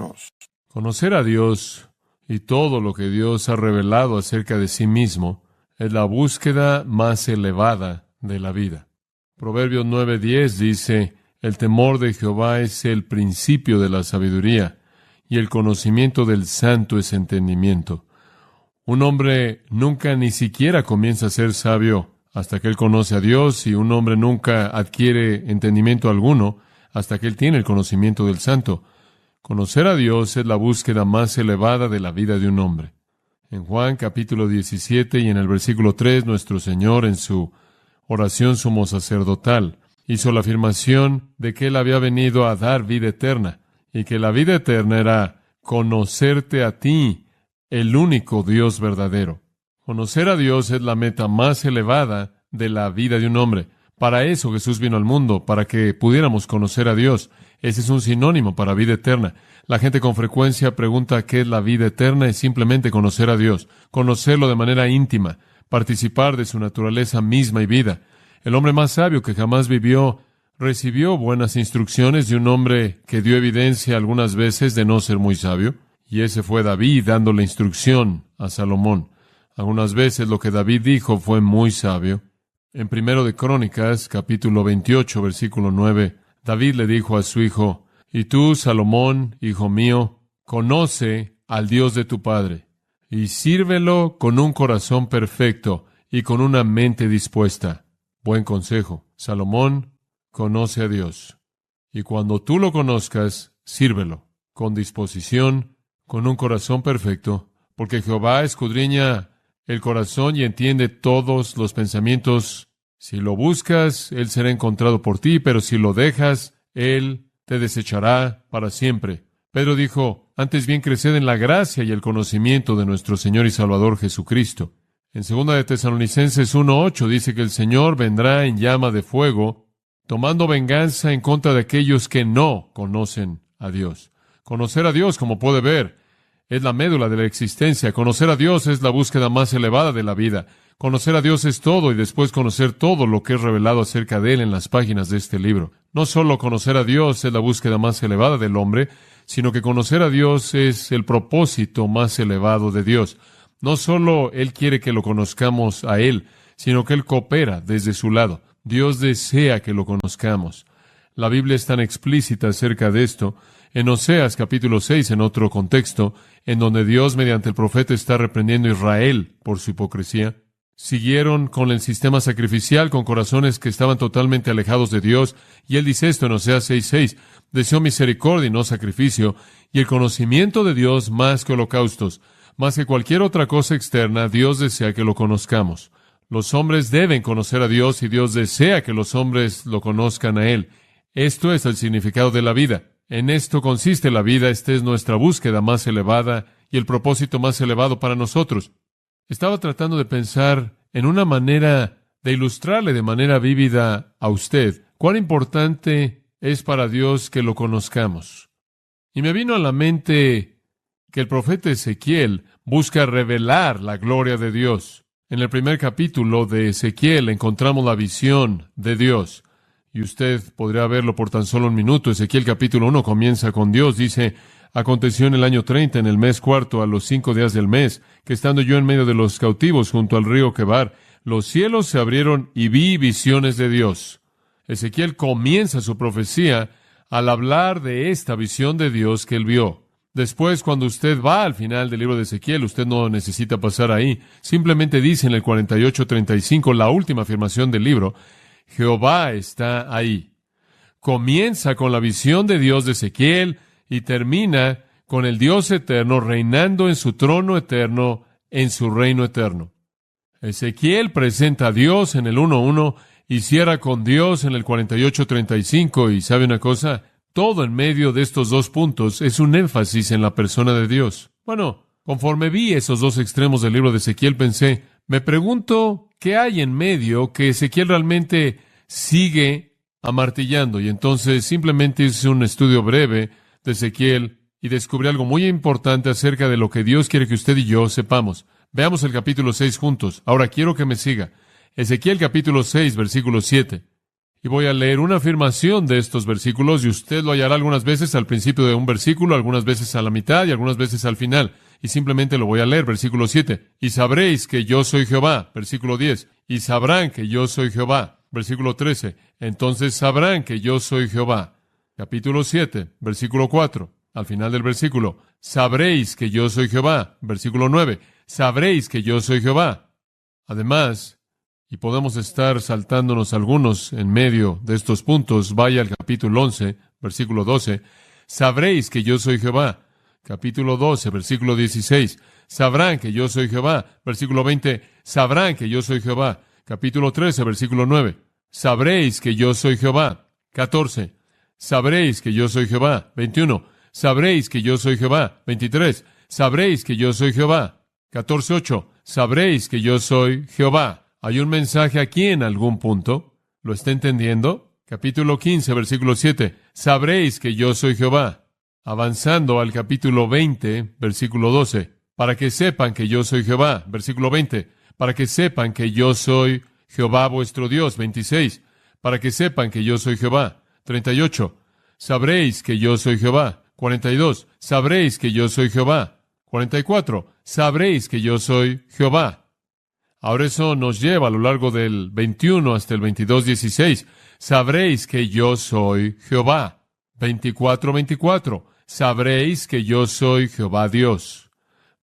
conocernos. Conocer a Dios y todo lo que Dios ha revelado acerca de sí mismo es la búsqueda más elevada de la vida. Proverbios 9:10 dice: el temor de Jehová es el principio de la sabiduría, y el conocimiento del santo es entendimiento. Un hombre nunca ni siquiera comienza a ser sabio hasta que él conoce a Dios, y un hombre nunca adquiere entendimiento alguno hasta que él tiene el conocimiento del santo. Conocer a Dios es la búsqueda más elevada de la vida de un hombre. En Juan capítulo 17 y en el versículo 3, nuestro Señor, en su oración sumo sacerdotal, hizo la afirmación de que Él había venido a dar vida eterna, y que la vida eterna era conocerte a ti, el único Dios verdadero. Conocer a Dios es la meta más elevada de la vida de un hombre. Para eso Jesús vino al mundo, para que pudiéramos conocer a Dios. Ese es un sinónimo para vida eterna. La gente con frecuencia pregunta qué es la vida eterna. Es simplemente conocer a Dios, conocerlo de manera íntima, participar de su naturaleza misma y vida. El hombre más sabio que jamás vivió recibió buenas instrucciones de un hombre que dio evidencia algunas veces de no ser muy sabio, y ese fue David dándole instrucción a Salomón. Algunas veces lo que David dijo fue muy sabio. En 1 de Crónicas, capítulo 28, versículo 9, David le dijo a su hijo: y tú, Salomón, hijo mío, conoce al Dios de tu padre, y sírvelo con un corazón perfecto y con una mente dispuesta. Buen consejo. Salomón, conoce a Dios. Y cuando tú lo conozcas, sírvelo con disposición, con un corazón perfecto, porque Jehová escudriña el corazón y entiende todos los pensamientos. Si lo buscas, Él será encontrado por ti, pero si lo dejas, Él te desechará para siempre. Pedro dijo: antes bien creced en la gracia y el conocimiento de nuestro Señor y Salvador Jesucristo. En 2 de Tesalonicenses 1:8 dice que el Señor vendrá en llama de fuego, tomando venganza en contra de aquellos que no conocen a Dios. Conocer a Dios, como puede ver, es la médula de la existencia. Conocer a Dios es la búsqueda más elevada de la vida. Conocer a Dios es todo, y después conocer todo lo que es revelado acerca de Él en las páginas de este libro. No solo conocer a Dios es la búsqueda más elevada del hombre, sino que conocer a Dios es el propósito más elevado de Dios. No solo Él quiere que lo conozcamos a Él, sino que Él coopera desde su lado. Dios desea que lo conozcamos. La Biblia es tan explícita acerca de esto. En Oseas capítulo 6, en otro contexto, en donde Dios mediante el profeta está reprendiendo a Israel por su hipocresía, siguieron con el sistema sacrificial, con corazones que estaban totalmente alejados de Dios, y Él dice esto en Oseas 6:6, deseó misericordia y no sacrificio, y el conocimiento de Dios más que holocaustos. Más que cualquier otra cosa externa, Dios desea que lo conozcamos. Los hombres deben conocer a Dios, y Dios desea que los hombres lo conozcan a Él. Esto es el significado de la vida. En esto consiste la vida. Esta es nuestra búsqueda más elevada y el propósito más elevado para nosotros. Estaba tratando de pensar en una manera de ilustrarle de manera vívida a usted cuán importante es para Dios que lo conozcamos. Y me vino a la mente que el profeta Ezequiel busca revelar la gloria de Dios. En el primer capítulo de Ezequiel encontramos la visión de Dios. Y usted podría verlo por tan solo un minuto. Ezequiel capítulo 1 comienza con Dios. Dice: aconteció en el año 30, en el mes cuarto, a los 5 días del mes, que estando yo en medio de los cautivos junto al río Quebar, los cielos se abrieron y vi visiones de Dios. Ezequiel comienza su profecía al hablar de esta visión de Dios que él vio. Después, cuando usted va al final del libro de Ezequiel, usted no necesita pasar ahí. Simplemente dice en el 48:35, la última afirmación del libro: Jehová está ahí. Comienza con la visión de Dios de Ezequiel y termina con el Dios eterno reinando en su trono eterno, en su reino eterno. Ezequiel presenta a Dios en el 1:1 y cierra con Dios en el 48:35. ¿Y sabe una cosa? Todo en medio de estos dos puntos es un énfasis en la persona de Dios. Bueno, conforme vi esos dos extremos del libro de Ezequiel, pensé, me pregunto qué hay en medio que Ezequiel realmente sigue amartillando. Y entonces simplemente hice un estudio breve de Ezequiel y descubrí algo muy importante acerca de lo que Dios quiere que usted y yo sepamos. Veamos el capítulo 6 juntos. Ahora quiero que me siga. Ezequiel capítulo 6, versículo 7. Y voy a leer una afirmación de estos versículos y usted lo hallará algunas veces al principio de un versículo, algunas veces a la mitad y algunas veces al final. Y simplemente lo voy a leer, versículo 7. Y sabréis que yo soy Jehová, versículo 10. Y sabrán que yo soy Jehová, versículo 13. Entonces sabrán que yo soy Jehová. Capítulo 7, versículo 4. Al final del versículo, sabréis que yo soy Jehová, versículo 9. Sabréis que yo soy Jehová. Además, y podemos estar saltándonos algunos en medio de estos puntos, vaya al capítulo 11, versículo 12. Sabréis que yo soy Jehová. Capítulo 12, versículo 16. Sabrán que yo soy Jehová. Versículo 20. Sabrán que yo soy Jehová. Capítulo 13, versículo 9. Sabréis que yo soy Jehová. 14. Sabréis que yo soy Jehová. 21. Sabréis que yo soy Jehová. 23. Sabréis que yo soy Jehová. 14:8. Sabréis que yo soy Jehová. Hay un mensaje aquí en algún punto. ¿Lo está entendiendo? Capítulo 15, versículo 7. Sabréis que yo soy Jehová. Avanzando al capítulo 20, versículo 12. Para que sepan que yo soy Jehová. Versículo 20. Para que sepan que yo soy Jehová vuestro Dios. 26. Para que sepan que yo soy Jehová. 38. Sabréis que yo soy Jehová. 42. Sabréis que yo soy Jehová. 44. Sabréis que yo soy Jehová. Ahora eso nos lleva a lo largo del 21 hasta el 22:16. Sabréis que yo soy Jehová. 24:24. Sabréis que yo soy Jehová Dios.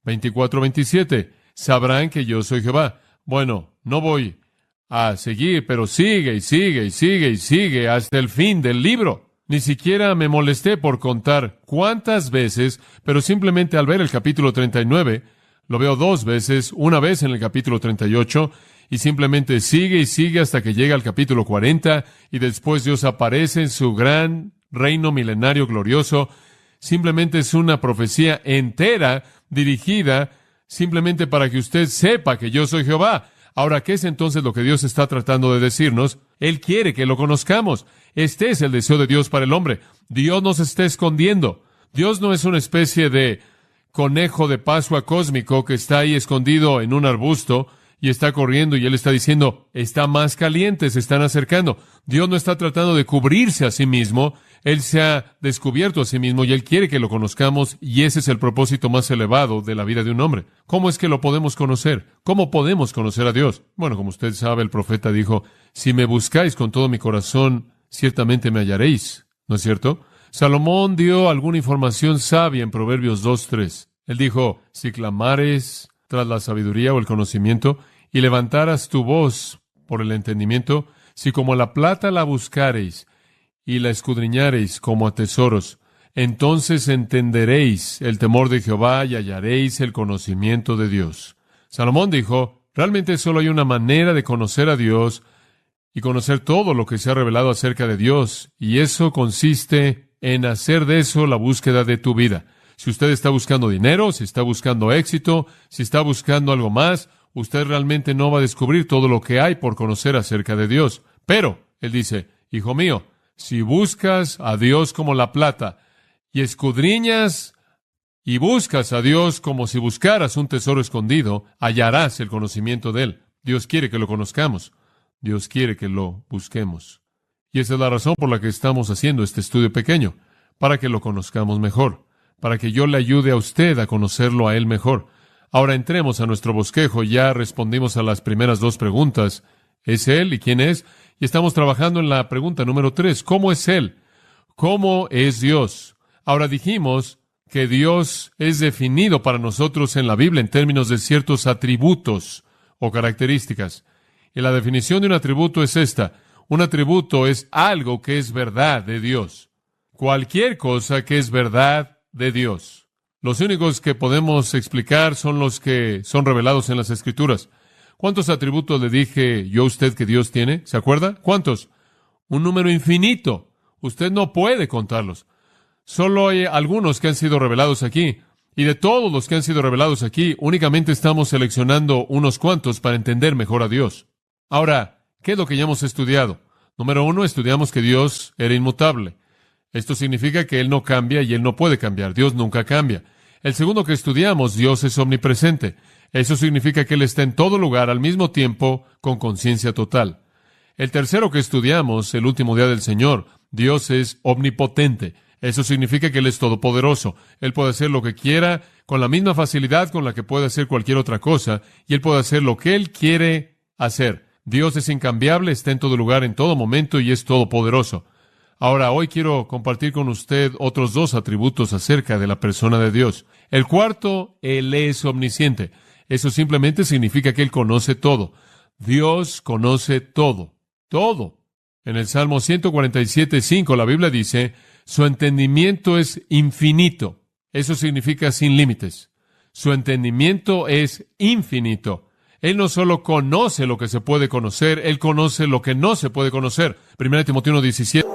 24:27. Sabrán que yo soy Jehová. Bueno, no voy a seguir, pero sigue y sigue y sigue y sigue hasta el fin del libro. Ni siquiera me molesté por contar cuántas veces, pero simplemente al ver el capítulo 39, lo veo dos veces, una vez en el capítulo 38, y simplemente sigue y sigue hasta que llega al capítulo 40, y después Dios aparece en su gran reino milenario glorioso. Simplemente es una profecía entera dirigida simplemente para que usted sepa que yo soy Jehová. Ahora, ¿qué es entonces lo que Dios está tratando de decirnos? Él quiere que lo conozcamos. Este es el deseo de Dios para el hombre. Dios nos está escondiendo. Dios no es una especie de conejo de Pascua cósmico que está ahí escondido en un arbusto y está corriendo y Él está diciendo, está más caliente, se están acercando. Dios no está tratando de cubrirse a sí mismo. Él se ha descubierto a sí mismo y Él quiere que lo conozcamos, y ese es el propósito más elevado de la vida de un hombre. ¿Cómo es que lo podemos conocer? ¿Cómo podemos conocer a Dios? Bueno, como usted sabe, el profeta dijo, si me buscáis con todo mi corazón, ciertamente me hallaréis. ¿No es cierto? Salomón dio alguna información sabia en Proverbios 2:3. Él dijo, si clamares tras la sabiduría o el conocimiento, y levantaras tu voz por el entendimiento, si como la plata la buscareis, y la escudriñareis como a tesoros, entonces entenderéis el temor de Jehová y hallaréis el conocimiento de Dios. Salomón dijo, realmente solo hay una manera de conocer a Dios y conocer todo lo que se ha revelado acerca de Dios, y eso consiste en hacer de eso la búsqueda de tu vida. Si usted está buscando dinero, si está buscando éxito, si está buscando algo más, usted realmente no va a descubrir todo lo que hay por conocer acerca de Dios. Pero, él dice, hijo mío, si buscas a Dios como la plata, y escudriñas y buscas a Dios como si buscaras un tesoro escondido, hallarás el conocimiento de Él. Dios quiere que lo conozcamos. Dios quiere que lo busquemos. Y esa es la razón por la que estamos haciendo este estudio pequeño, para que lo conozcamos mejor, para que yo le ayude a usted a conocerlo a Él mejor. Ahora entremos a nuestro bosquejo. Ya respondimos a las primeras dos preguntas. ¿Es Él y quién es? Y estamos trabajando en la pregunta número 3. ¿Cómo es Él? ¿Cómo es Dios? Ahora dijimos que Dios es definido para nosotros en la Biblia en términos de ciertos atributos o características. Y la definición de un atributo es esta. Un atributo es algo que es verdad de Dios. Cualquier cosa que es verdad de Dios. Los únicos que podemos explicar son los que son revelados en las Escrituras. ¿Cuántos atributos le dije yo a usted que Dios tiene? ¿Se acuerda? ¿Cuántos? Un número infinito. Usted no puede contarlos. Solo hay algunos que han sido revelados aquí. Y de todos los que han sido revelados aquí, únicamente estamos seleccionando unos cuantos para entender mejor a Dios. Ahora, ¿qué es lo que ya hemos estudiado? Número 1, estudiamos que Dios era inmutable. Esto significa que Él no cambia y Él no puede cambiar. Dios nunca cambia. El segundo que estudiamos, Dios es omnipresente. Eso significa que Él está en todo lugar al mismo tiempo con conciencia total. El tercero que estudiamos, el último día del Señor, Dios es omnipotente. Eso significa que Él es todopoderoso. Él puede hacer lo que quiera con la misma facilidad con la que puede hacer cualquier otra cosa, y Él puede hacer lo que Él quiere hacer. Dios es incambiable, está en todo lugar, en todo momento, y es todopoderoso. Ahora, hoy quiero compartir con usted otros dos atributos acerca de la persona de Dios. El cuarto, Él es omnisciente. Eso simplemente significa que Él conoce todo. Dios conoce todo. Todo. En el Salmo 147:5, la Biblia dice, su entendimiento es infinito. Eso significa sin límites. Su entendimiento es infinito. Él no solo conoce lo que se puede conocer, Él conoce lo que no se puede conocer. 1 Timoteo 1:17.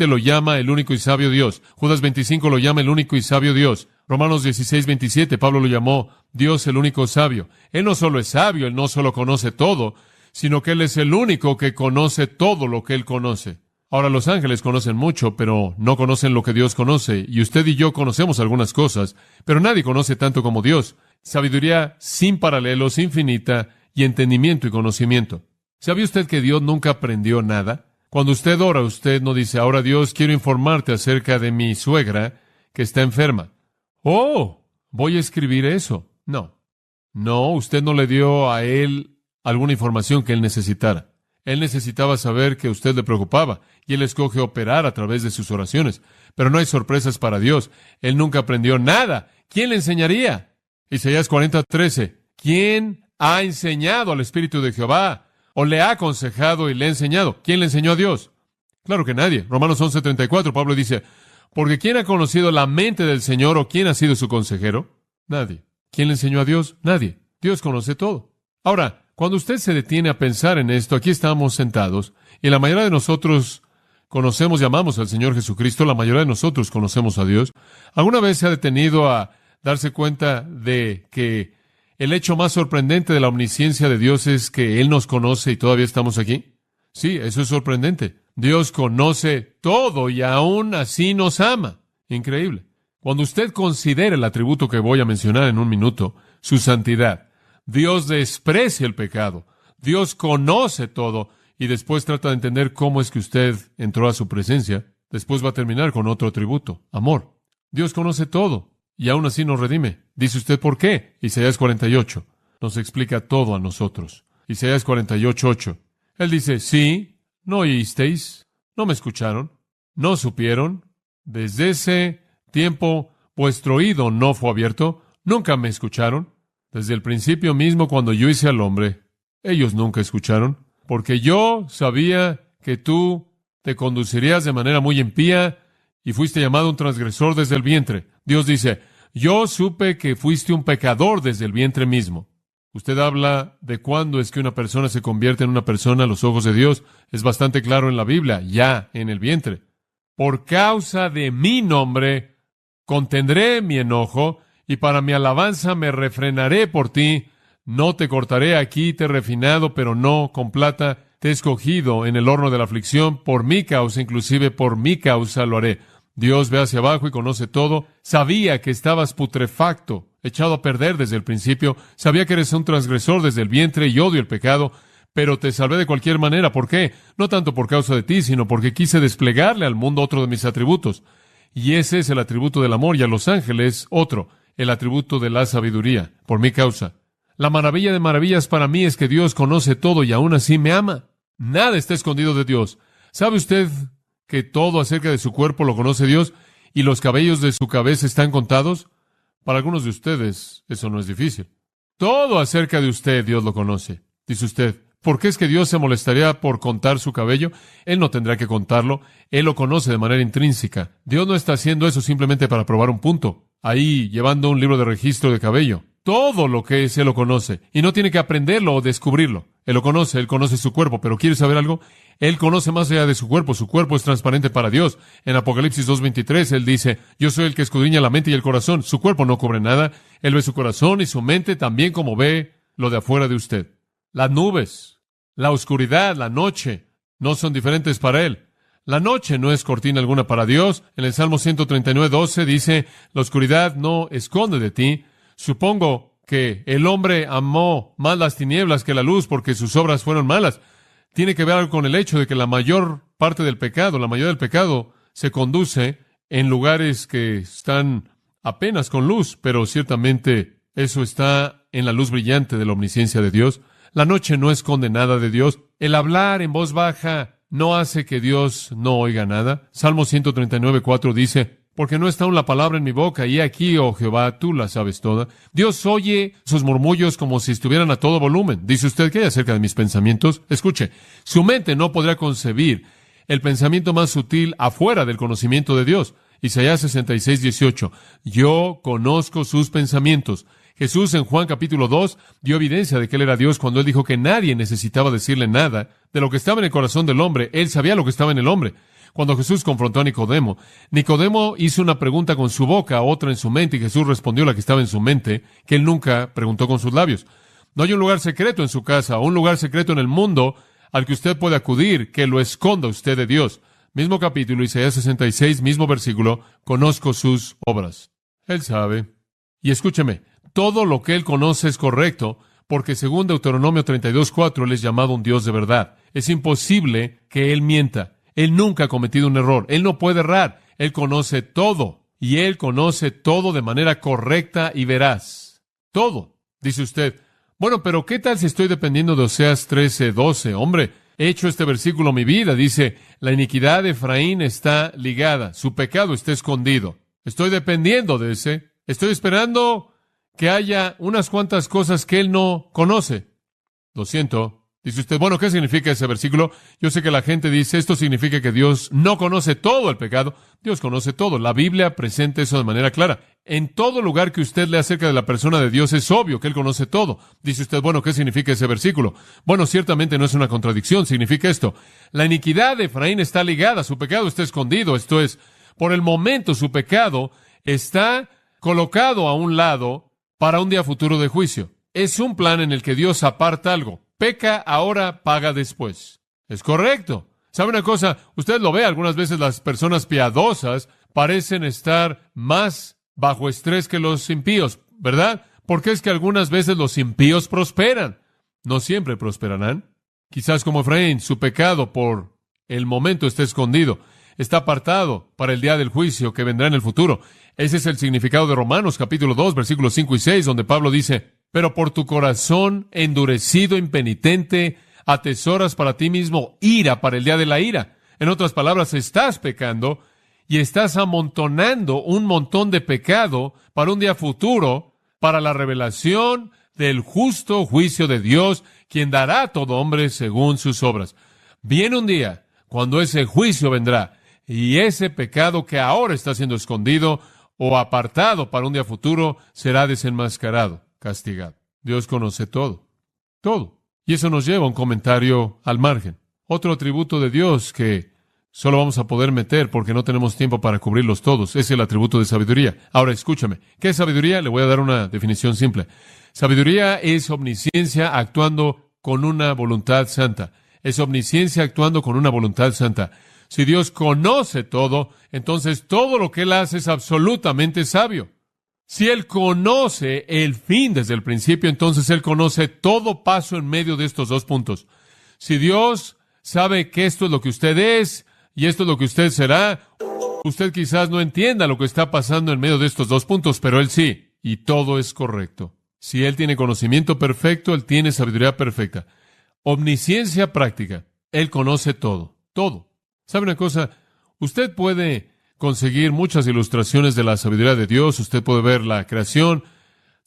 Lo llama el único y sabio Dios. Judas 25 lo llama el único y sabio Dios. Romanos 16:27, Pablo lo llamó Dios el único sabio. Él no solo es sabio, Él no solo conoce todo, sino que Él es el único que conoce todo lo que Él conoce. Ahora, los ángeles conocen mucho, pero no conocen lo que Dios conoce. Y usted y yo conocemos algunas cosas, pero nadie conoce tanto como Dios. Sabiduría sin paralelos, infinita, y entendimiento y conocimiento. ¿Sabía usted que Dios nunca aprendió nada? Cuando usted ora, usted no dice, ahora Dios, quiero informarte acerca de mi suegra que está enferma. Oh, voy a escribir eso. No, usted no le dio a Él alguna información que Él necesitara. Él necesitaba saber que a usted le preocupaba, y Él escoge operar a través de sus oraciones. Pero no hay sorpresas para Dios. Él nunca aprendió nada. ¿Quién le enseñaría? Isaías 40:13. ¿Quién ha enseñado al Espíritu de Jehová? ¿O le ha aconsejado y le ha enseñado? ¿Quién le enseñó a Dios? Claro que nadie. Romanos 11:34, Pablo dice, porque ¿quién ha conocido la mente del Señor o quién ha sido su consejero? Nadie. ¿Quién le enseñó a Dios? Nadie. Dios conoce todo. Ahora, cuando usted se detiene a pensar en esto, aquí estamos sentados, y la mayoría de nosotros conocemos y amamos al Señor Jesucristo, la mayoría de nosotros conocemos a Dios. ¿Alguna vez se ha detenido a darse cuenta de que el hecho más sorprendente de la omnisciencia de Dios es que Él nos conoce y todavía estamos aquí? Sí, eso es sorprendente. Dios conoce todo y aún así nos ama. Increíble. Cuando usted considera el atributo que voy a mencionar en un minuto, su santidad, Dios desprecia el pecado, Dios conoce todo, y después trata de entender cómo es que usted entró a su presencia, después va a terminar con otro atributo, amor. Dios conoce todo. Y aún así nos redime. ¿Dice usted por qué? Isaías 48 nos explica todo a nosotros. Isaías 48:8. Él dice, sí, no oísteis, no me escucharon, no supieron. Desde ese tiempo vuestro oído no fue abierto, nunca me escucharon. Desde el principio mismo, cuando yo hice al hombre, ellos nunca escucharon. Porque yo sabía que tú te conducirías de manera muy impía y fuiste llamado un transgresor desde el vientre. Dios dice, yo supe que fuiste un pecador desde el vientre mismo. Usted habla de cuándo es que una persona se convierte en una persona a los ojos de Dios. Es bastante claro en la Biblia, ya en el vientre. Por causa de mi nombre, contendré mi enojo, y para mi alabanza me refrenaré por ti. No te cortaré aquí, te he refinado, pero no con plata. Te he escogido en el horno de la aflicción, por mi causa, inclusive por mi causa lo haré. Dios ve hacia abajo y conoce todo. Sabía que estabas putrefacto, echado a perder desde el principio. Sabía que eres un transgresor desde el vientre y odio el pecado, pero te salvé de cualquier manera. ¿Por qué? No tanto por causa de ti, sino porque quise desplegarle al mundo otro de mis atributos. Y ese es el atributo del amor, y a los ángeles otro, el atributo de la sabiduría, por mi causa. La maravilla de maravillas para mí es que Dios conoce todo y aún así me ama. Nada está escondido de Dios. ¿Sabe usted que todo acerca de su cuerpo lo conoce Dios y los cabellos de su cabeza están contados? Para algunos de ustedes eso no es difícil. Todo acerca de usted Dios lo conoce. Dice usted, ¿Por qué es que Dios se molestaría por contar su cabello? Él no tendrá que contarlo. Él lo conoce de manera intrínseca. Dios no está haciendo eso simplemente para probar un punto. Ahí, llevando un libro de registro de cabello. Todo lo que es, Él lo conoce. Y no tiene que aprenderlo o descubrirlo. Él conoce su cuerpo. Pero ¿quiere saber algo? Él conoce más allá de su cuerpo. Su cuerpo es transparente para Dios. En Apocalipsis 2:23, Él dice, yo soy el que escudriña la mente y el corazón. Su cuerpo no cubre nada. Él ve su corazón y su mente también como ve lo de afuera de usted. Las nubes, la oscuridad, la noche, no son diferentes para Él. La noche no es cortina alguna para Dios. En el Salmo 139:12 dice, la oscuridad no esconde de ti. Supongo que el hombre amó más las tinieblas que la luz porque sus obras fueron malas. Tiene que ver algo con el hecho de que la mayor parte del pecado, la mayoría del pecado, se conduce en lugares que están apenas con luz, pero ciertamente eso está en la luz brillante de la omnisciencia de Dios. La noche no esconde nada de Dios. El hablar en voz baja no hace que Dios no oiga nada. Salmo 139:4 dice, porque no está aún la palabra en mi boca, y aquí, oh Jehová, tú la sabes toda. Dios oye sus murmullos como si estuvieran a todo volumen. Dice usted, ¿qué hay acerca de mis pensamientos? Escuche, su mente no podrá concebir el pensamiento más sutil afuera del conocimiento de Dios. Isaías 66:18, yo conozco sus pensamientos. Jesús en Juan capítulo 2 dio evidencia de que Él era Dios cuando Él dijo que nadie necesitaba decirle nada de lo que estaba en el corazón del hombre. Él sabía lo que estaba en el hombre. Cuando Jesús confrontó a Nicodemo, Nicodemo hizo una pregunta con su boca, otra en su mente, y Jesús respondió la que estaba en su mente, que Él nunca preguntó con sus labios. No hay un lugar secreto en su casa, o un lugar secreto en el mundo al que usted puede acudir, que lo esconda usted de Dios. Mismo capítulo, Isaías 66, mismo versículo, conozco sus obras. Él sabe. Y escúcheme, todo lo que Él conoce es correcto, porque según Deuteronomio 32:4, Él es llamado un Dios de verdad. Es imposible que Él mienta. Él nunca ha cometido un error. Él no puede errar. Él conoce todo. Y Él conoce todo de manera correcta y veraz. Todo. Dice usted, bueno, pero ¿qué tal si estoy dependiendo de Oseas 13:12? Hombre, he hecho este versículo mi vida. Dice, la iniquidad de Efraín está ligada. Su pecado está escondido. Estoy dependiendo de ese. Estoy esperando que haya unas cuantas cosas que Él no conoce. Lo siento. Dice usted, bueno, ¿qué significa ese versículo? Yo sé que la gente dice, esto significa que Dios no conoce todo el pecado. Dios conoce todo. La Biblia presenta eso de manera clara. En todo lugar que usted lea acerca de la persona de Dios, es obvio que Él conoce todo. Dice usted, bueno, ¿qué significa ese versículo? Bueno, ciertamente no es una contradicción. Significa esto. La iniquidad de Efraín está ligada. Su pecado está escondido. Esto es, por el momento su pecado está colocado a un lado para un día futuro de juicio. Es un plan en el que Dios aparta algo. Peca ahora, paga después. Es correcto. ¿Sabe una cosa? Usted lo ve, algunas veces las personas piadosas parecen estar más bajo estrés que los impíos, ¿verdad? Porque es que algunas veces los impíos prosperan. No siempre prosperarán. Quizás como Efraín, su pecado por el momento está escondido. Está apartado para el día del juicio que vendrá en el futuro. Ese es el significado de Romanos capítulo 2, versículos 5 y 6, donde Pablo dice, pero por tu corazón endurecido, impenitente, atesoras para ti mismo ira para el día de la ira. En otras palabras, estás pecando y estás amontonando un montón de pecado para un día futuro, para la revelación del justo juicio de Dios, quien dará a todo hombre según sus obras. Viene un día cuando ese juicio vendrá y ese pecado que ahora está siendo escondido o apartado para un día futuro será desenmascarado, castigado. Dios conoce todo, todo. Y eso nos lleva a un comentario al margen. Otro atributo de Dios que solo vamos a poder meter porque no tenemos tiempo para cubrirlos todos es el atributo de sabiduría. Ahora, escúchame. ¿Qué es sabiduría? Le voy a dar una definición simple. Sabiduría es omnisciencia actuando con una voluntad santa. Es omnisciencia actuando con una voluntad santa. Si Dios conoce todo, entonces todo lo que Él hace es absolutamente sabio. Si Él conoce el fin desde el principio, entonces Él conoce todo paso en medio de estos dos puntos. Si Dios sabe que esto es lo que usted es y esto es lo que usted será, usted quizás no entienda lo que está pasando en medio de estos dos puntos, pero Él sí, y todo es correcto. Si Él tiene conocimiento perfecto, Él tiene sabiduría perfecta. Omnisciencia práctica. Él conoce todo, todo. ¿Sabe una cosa? Usted puede conseguir muchas ilustraciones de la sabiduría de Dios. Usted puede ver la creación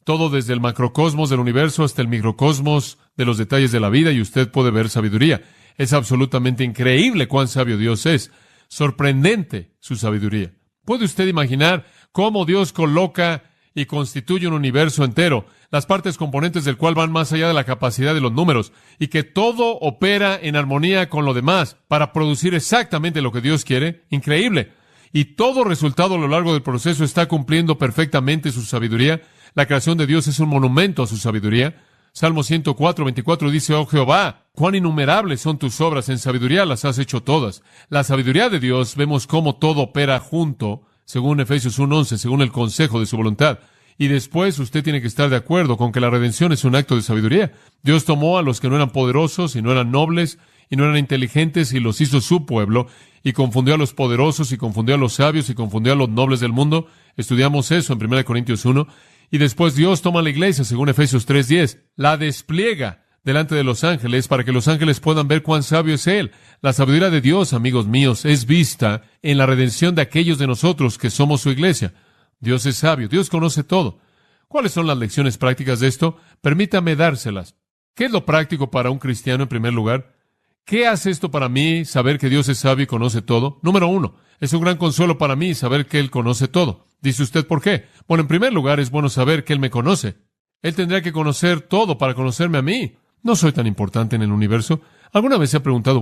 todo desde el macrocosmos del universo hasta el microcosmos de los detalles de la vida, y usted puede ver sabiduría. Es absolutamente increíble cuán sabio Dios es. Sorprendente su sabiduría. ¿Puede usted imaginar cómo Dios coloca y constituye un universo entero, las partes componentes del cual van más allá de la capacidad de los números, y que todo opera en armonía con lo demás para producir exactamente lo que Dios quiere? Increíble. Y todo resultado a lo largo del proceso está cumpliendo perfectamente su sabiduría. La creación de Dios es un monumento a su sabiduría. Salmo 104:24 dice: Oh Jehová, cuán innumerables son tus obras, en sabiduría las has hecho todas. La sabiduría de Dios, vemos cómo todo opera junto, según Efesios 1:11, según el consejo de su voluntad. Y después usted tiene que estar de acuerdo con que la redención es un acto de sabiduría. Dios tomó a los que no eran poderosos y no eran nobles y no eran inteligentes y los hizo su pueblo, y confundió a los poderosos y confundió a los sabios y confundió a los nobles del mundo. Estudiamos eso en 1 Corintios 1. Y después Dios toma a la iglesia, según Efesios 3:10, la despliega delante de los ángeles para que los ángeles puedan ver cuán sabio es Él. La sabiduría de Dios, amigos míos, es vista en la redención de aquellos de nosotros que somos su iglesia. Dios es sabio, Dios conoce todo. ¿Cuáles son las lecciones prácticas de esto? Permítame dárselas. ¿Qué es lo práctico para un cristiano en primer lugar? ¿Qué hace esto para mí, saber que Dios es sabio y conoce todo? Número 1, es un gran consuelo para mí saber que Él conoce todo. Dice usted, ¿por qué? Bueno, en primer lugar, es bueno saber que Él me conoce. Él tendría que conocer todo para conocerme a mí. No soy tan importante en el universo. ¿Alguna vez se ha preguntado,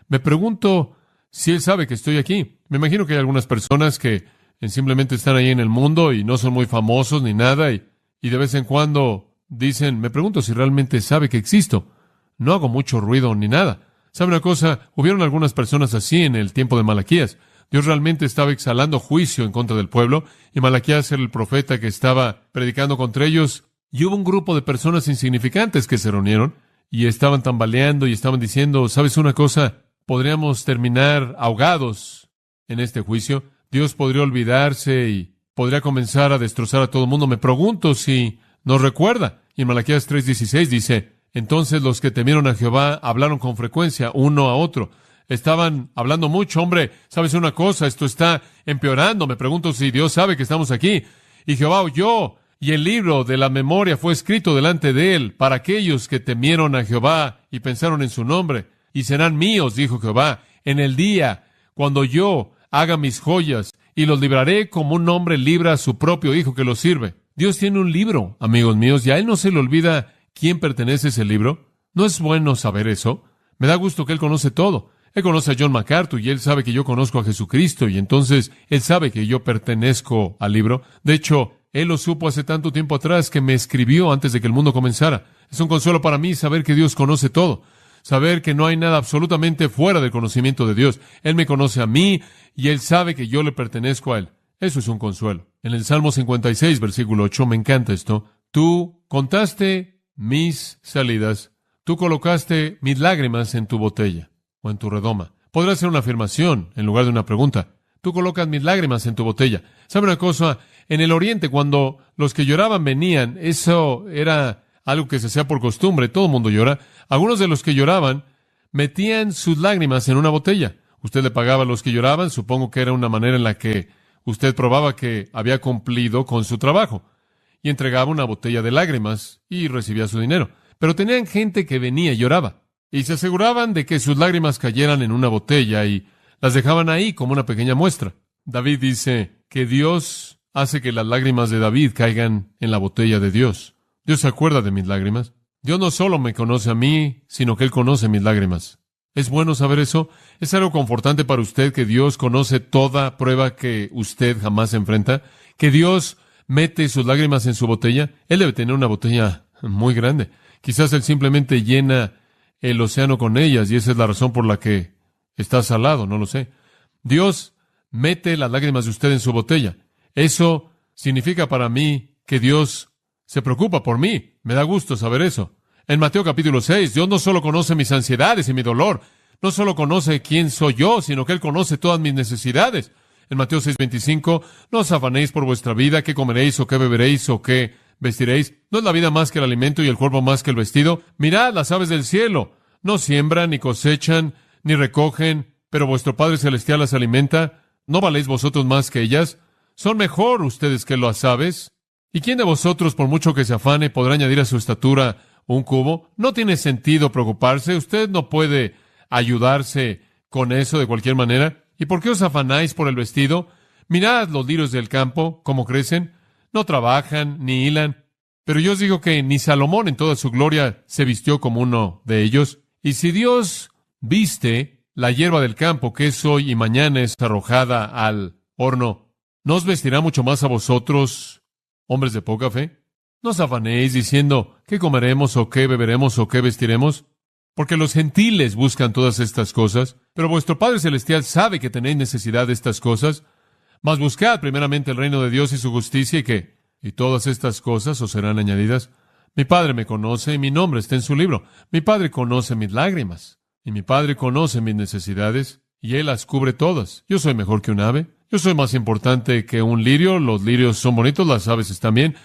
me pregunto si Él sabe que estoy aquí? Me imagino que hay algunas personas que simplemente están ahí en el mundo y no son muy famosos ni nada, y de vez en cuando dicen, me pregunto si realmente sabe que existo. No hago mucho ruido ni nada. ¿Sabe una cosa? Hubieron algunas personas así en el tiempo de Malaquías. Dios realmente estaba exhalando juicio en contra del pueblo, y Malaquías era el profeta que estaba predicando contra ellos, y hubo un grupo de personas insignificantes que se reunieron, y estaban tambaleando y estaban diciendo, ¿sabes una cosa? Podríamos terminar ahogados en este juicio. Dios podría olvidarse y podría comenzar a destrozar a todo el mundo. Me pregunto si nos recuerda. Y en Malaquías 3:16 dice, entonces los que temieron a Jehová hablaron con frecuencia uno a otro. Estaban hablando mucho. Hombre, ¿sabes una cosa? Esto está empeorando. Me pregunto si Dios sabe que estamos aquí. Y Jehová oyó, y el libro de la memoria fue escrito delante de él para aquellos que temieron a Jehová y pensaron en su nombre. Y serán míos, dijo Jehová, en el día cuando yo haga mis joyas, y los libraré como un hombre libra a su propio hijo que lo sirve. Dios tiene un libro, amigos míos, y a Él no se le olvida quién pertenece a ese libro. ¿No es bueno saber eso? Me da gusto que Él conoce todo. Él conoce a John MacArthur y Él sabe que yo conozco a Jesucristo, y entonces Él sabe que yo pertenezco al libro. De hecho, Él lo supo hace tanto tiempo atrás que me escribió antes de que el mundo comenzara. Es un consuelo para mí saber que Dios conoce todo. Saber que no hay nada absolutamente fuera del conocimiento de Dios. Él me conoce a mí y Él sabe que yo le pertenezco a Él. Eso es un consuelo. En el Salmo 56, versículo 8, me encanta esto. Tú contaste mis salidas. Tú colocaste mis lágrimas en tu botella o en tu redoma. Podrá ser una afirmación en lugar de una pregunta. Tú colocas mis lágrimas en tu botella. ¿Sabe una cosa? En el Oriente, cuando los que lloraban venían, eso era algo que se hacía por costumbre. Todo el mundo llora. Algunos de los que lloraban metían sus lágrimas en una botella. Usted le pagaba a los que lloraban. Supongo que era una manera en la que usted probaba que había cumplido con su trabajo. Y entregaba una botella de lágrimas y recibía su dinero. Pero tenían gente que venía y lloraba. Y se aseguraban de que sus lágrimas cayeran en una botella y las dejaban ahí como una pequeña muestra. David dice que Dios hace que las lágrimas de David caigan en la botella de Dios. Dios se acuerda de mis lágrimas. Dios no solo me conoce a mí, sino que Él conoce mis lágrimas. ¿Es bueno saber eso? ¿Es algo confortante para usted que Dios conoce toda prueba que usted jamás enfrenta? ¿Que Dios mete sus lágrimas en su botella? Él debe tener una botella muy grande. Quizás Él simplemente llena el océano con ellas y esa es la razón por la que está salado, no lo sé. Dios mete las lágrimas de usted en su botella. Eso significa para mí que Dios se preocupa por mí. Me da gusto saber eso. En Mateo capítulo 6, Dios no solo conoce mis ansiedades y mi dolor, no solo conoce quién soy yo, sino que Él conoce todas mis necesidades. En Mateo 6:25, no os afanéis por vuestra vida, qué comeréis o qué beberéis o qué vestiréis. ¿No es la vida más que el alimento y el cuerpo más que el vestido? Mirad las aves del cielo. No siembran, ni cosechan, ni recogen, pero vuestro Padre Celestial las alimenta. ¿No valéis vosotros más que ellas? ¿Son mejor ustedes que las aves? ¿Y quién de vosotros, por mucho que se afane, podrá añadir a su estatura un cubo? No tiene sentido preocuparse. Usted no puede ayudarse con eso de cualquier manera. ¿Y por qué os afanáis por el vestido? Mirad los lirios del campo, cómo crecen. No trabajan, ni hilan. Pero yo os digo que ni Salomón en toda su gloria se vistió como uno de ellos. Y si Dios viste la hierba del campo, que es hoy y mañana es arrojada al horno, ¿no os vestirá mucho más a vosotros, hombres de poca fe? No os afanéis diciendo, ¿qué comeremos, o qué beberemos, o qué vestiremos? Porque los gentiles buscan todas estas cosas, pero vuestro Padre Celestial sabe que tenéis necesidad de estas cosas. Mas buscad primeramente el reino de Dios y su justicia, y todas estas cosas os serán añadidas. Mi Padre me conoce, y mi nombre está en su libro. Mi Padre conoce mis lágrimas, y mi Padre conoce mis necesidades, y Él las cubre todas. Yo soy mejor que un ave. Yo soy más importante que un lirio. Los lirios son bonitos, las aves están bien.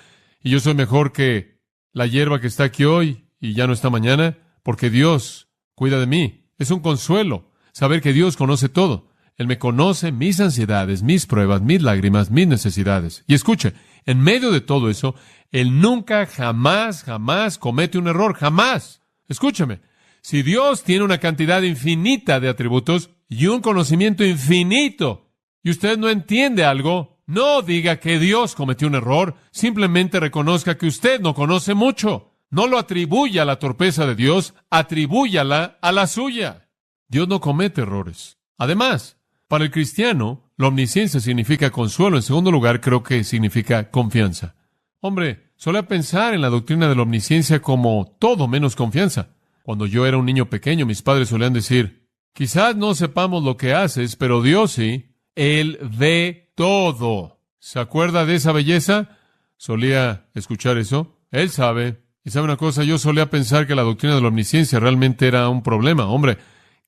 Y yo soy mejor que la hierba que está aquí hoy y ya no está mañana, porque Dios cuida de mí. Es un consuelo saber que Dios conoce todo. Él me conoce mis ansiedades, mis pruebas, mis lágrimas, mis necesidades. Y escuche, en medio de todo eso, Él nunca, jamás comete un error, jamás. Escúcheme, si Dios tiene una cantidad infinita de atributos y un conocimiento infinito, y usted no entiende algo, no diga que Dios cometió un error, simplemente reconozca que usted no conoce mucho. No lo atribuya a la torpeza de Dios, atribúyala a la suya. Dios no comete errores. Además, para el cristiano, la omnisciencia significa consuelo. En segundo lugar, creo que significa confianza. Hombre, solía pensar en la doctrina de la omnisciencia como todo menos confianza. Cuando yo era un niño pequeño, mis padres solían decir, quizás no sepamos lo que haces, pero Dios sí. Él ve todo. ¿Se acuerda de esa belleza? Solía escuchar eso. Él sabe. Y sabe una cosa, yo solía pensar que la doctrina de la omnisciencia realmente era un problema. Hombre,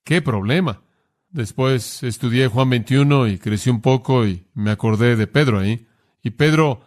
¿qué problema? Después estudié Juan 21 y crecí un poco y me acordé de Pedro ahí. Y Pedro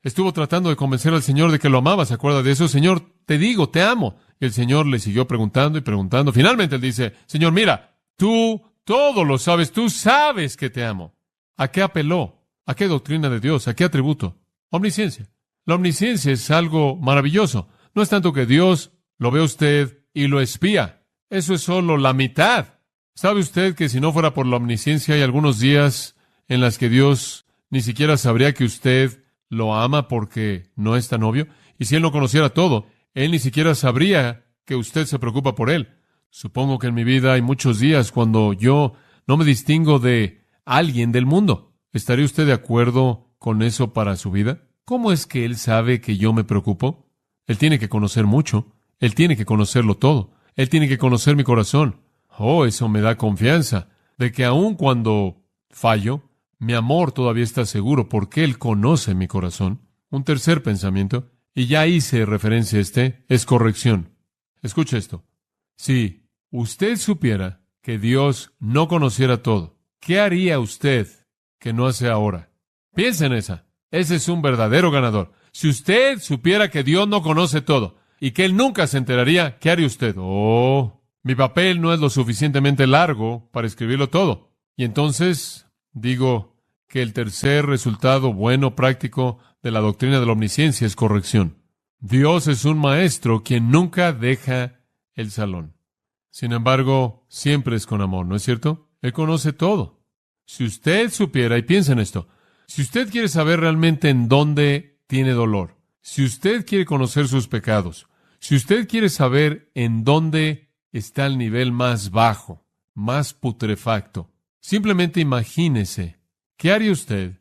estuvo tratando de convencer al Señor de que lo amaba. ¿Se acuerda de eso? Señor, te digo, te amo. Y el Señor le siguió preguntando y preguntando. Finalmente él dice, Señor, mira, tú todo lo sabes, tú sabes que te amo. ¿A qué apeló? ¿A qué doctrina de Dios? ¿A qué atributo? Omnisciencia. La omnisciencia es algo maravilloso. No es tanto que Dios lo ve a usted y lo espía. Eso es solo la mitad. ¿Sabe usted que si no fuera por la omnisciencia hay algunos días en las que Dios ni siquiera sabría que usted lo ama porque no es tan obvio? Y si Él no conociera todo, Él ni siquiera sabría que usted se preocupa por Él. Supongo que en mi vida hay muchos días cuando yo no me distingo de alguien del mundo. ¿Estaría usted de acuerdo con eso para su vida? ¿Cómo es que Él sabe que yo me preocupo? Él tiene que conocer mucho. Él tiene que conocerlo todo. Él tiene que conocer mi corazón. Oh, eso me da confianza de que aun cuando fallo, mi amor todavía está seguro porque Él conoce mi corazón. Un tercer pensamiento, y ya hice referencia a es corrección. Escuche esto. Si usted supiera que Dios no conociera todo, ¿qué haría usted que no hace ahora? Piensa en esa. Ese es un verdadero ganador. Si usted supiera que Dios no conoce todo y que Él nunca se enteraría, ¿qué haría usted? Oh, mi papel no es lo suficientemente largo para escribirlo todo. Y entonces digo que el tercer resultado bueno, práctico de la doctrina de la omnisciencia es corrección. Dios es un maestro quien nunca deja el salón. Sin embargo, siempre es con amor, ¿no es cierto? Él conoce todo. Si usted supiera, y piensa en esto, si usted quiere saber realmente en dónde tiene dolor, si usted quiere conocer sus pecados, si usted quiere saber en dónde está el nivel más bajo, más putrefacto, simplemente imagínese, ¿qué haría usted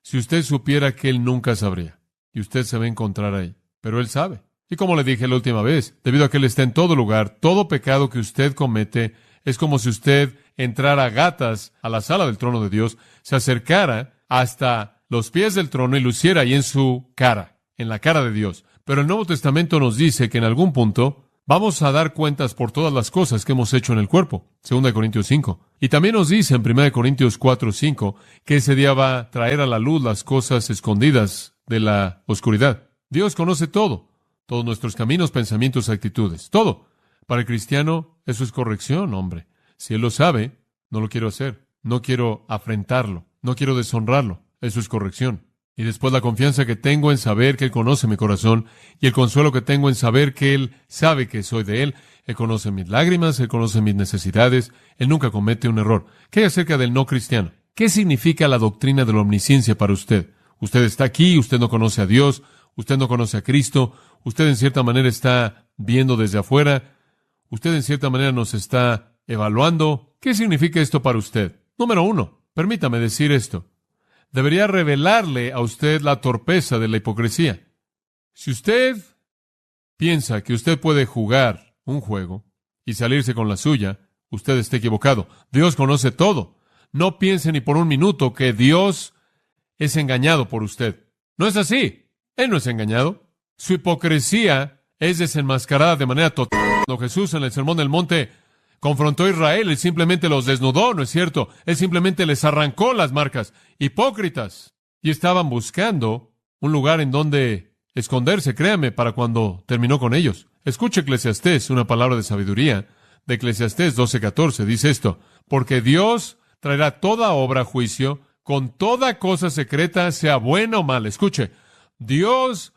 si usted supiera que Él nunca sabría? Y usted se va a encontrar ahí. Pero Él sabe. Y como le dije la última vez, debido a que Él está en todo lugar, todo pecado que usted comete es como si usted entrara a gatas a la sala del trono de Dios, se acercara hasta los pies del trono y lo hiciera ahí en su cara, en la cara de Dios. Pero el Nuevo Testamento nos dice que en algún punto vamos a dar cuentas por todas las cosas que hemos hecho en el cuerpo. 2 Corintios 5. Y también nos dice en 1 Corintios 4:5 que ese día va a traer a la luz las cosas escondidas de la oscuridad. Dios conoce todo. Todos nuestros caminos, pensamientos, actitudes. Todo. Para el cristiano, eso es corrección, hombre. Si Él lo sabe, no lo quiero hacer. No quiero afrentarlo. No quiero deshonrarlo. Eso es corrección. Y después la confianza que tengo en saber que Él conoce mi corazón y el consuelo que tengo en saber que Él sabe que soy de Él. Él conoce mis lágrimas, Él conoce mis necesidades, Él nunca comete un error. ¿Qué hay acerca del no cristiano? ¿Qué significa la doctrina de la omnisciencia para usted? Usted está aquí, usted no conoce a Dios, usted no conoce a Cristo, usted en cierta manera está viendo desde afuera, usted en cierta manera nos está evaluando. ¿Qué significa esto para usted? Número uno, permítame decir esto. Debería revelarle a usted la torpeza de la hipocresía. Si usted piensa que usted puede jugar un juego y salirse con la suya, usted está equivocado. Dios conoce todo. No piense ni por un minuto que Dios es engañado por usted. No es así. Él no es engañado. Su hipocresía es desenmascarada de manera total. Cuando Jesús en el Sermón del Monte confrontó a Israel, Él simplemente los desnudó, ¿no es cierto? Él simplemente les arrancó las marcas. Hipócritas. Y estaban buscando un lugar en donde esconderse, créame, para cuando terminó con ellos. Escuche Eclesiastés, una palabra de sabiduría, de Eclesiastés 12:14, dice esto: porque Dios traerá toda obra a juicio, con toda cosa secreta, sea buena o mala. Escuche, Dios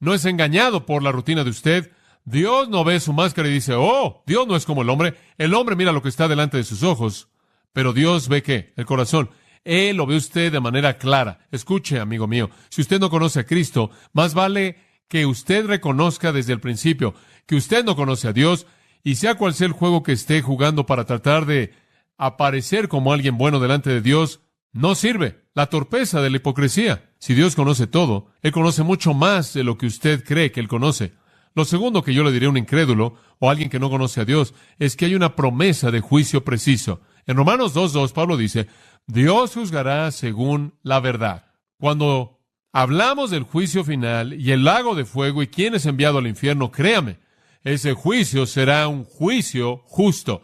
no es engañado por la rutina de usted. Dios no ve su máscara y dice, oh, Dios no es como el hombre. El hombre mira lo que está delante de sus ojos, pero Dios ve ¿qué? El corazón. Él lo ve usted de manera clara. Escuche, amigo mío, si usted no conoce a Cristo, más vale que usted reconozca desde el principio que usted no conoce a Dios, y sea cual sea el juego que esté jugando para tratar de aparecer como alguien bueno delante de Dios, no sirve. La torpeza de la hipocresía. Si Dios conoce todo, Él conoce mucho más de lo que usted cree que Él conoce. Lo segundo que yo le diré a un incrédulo o a alguien que no conoce a Dios es que hay una promesa de juicio preciso. En Romanos 2:2, Pablo dice, Dios juzgará según la verdad. Cuando hablamos del juicio final y el lago de fuego y quién es enviado al infierno, créame, ese juicio será un juicio justo.